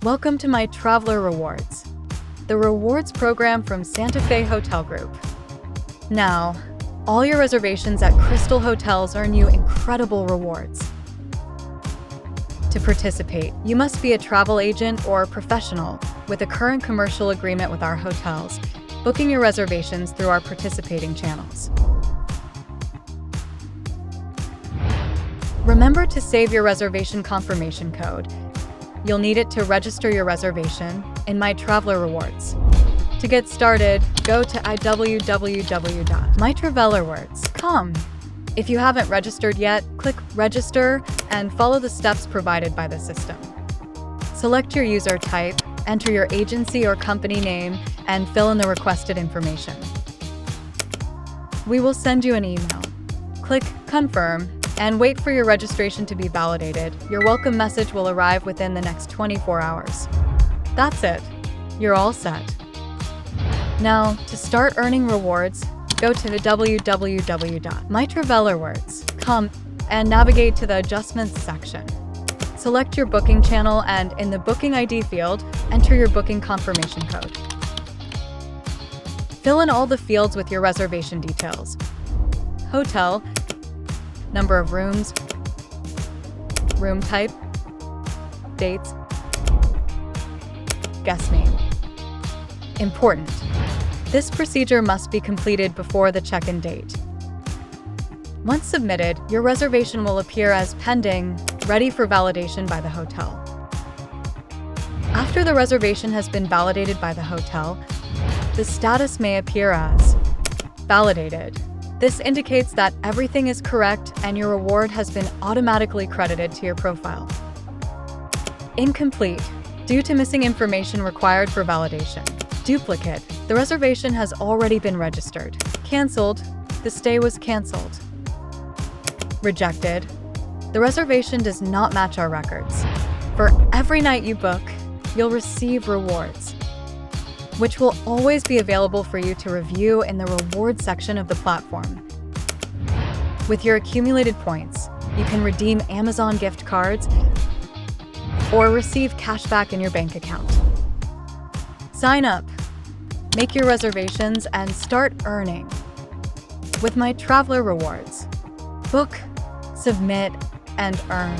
Welcome to My Traveler Rewards, the rewards program from Santa Fe Hotel Group. Now, all your reservations at Crystal Hotels earn you incredible rewards. To participate, you must be a travel agent or professional with a current commercial agreement with our hotels, booking your reservations through our participating channels. Remember to save your reservation confirmation code. You'll need it to register your reservation in My Traveler Rewards. To get started, go to www.mytravelerrewards.com. If you haven't registered yet, click Register and follow the steps provided by the system. Select your user type, enter your agency or company name, and fill in the requested information. We will send you an email. Click Confirm and wait for your registration to be validated. Your welcome message will arrive within the next 24 hours. That's it. You're all set. Now, to start earning rewards, go to the www.mytravelerrewards.com and navigate to the Adjustments section. Select your booking channel and in the Booking ID field, enter your booking confirmation code. Fill in all the fields with your reservation details: hotel, number of rooms, room type, dates, guest name. Important: this procedure must be completed before the check-in date. Once submitted, your reservation will appear as pending, ready for validation by the hotel. After the reservation has been validated by the hotel, the status may appear as validated. This indicates that everything is correct and your reward has been automatically credited to your profile. Incomplete, due to missing information required for validation. Duplicate, the reservation has already been registered. Canceled, the stay was canceled. Rejected, the reservation does not match our records. For every night you book, you'll receive rewards, which will always be available for you to review in the reward section of the platform. With your accumulated points, you can redeem Amazon gift cards or receive cashback in your bank account. Sign up, make your reservations, and start earning with My Traveler Rewards. Book, submit, and earn.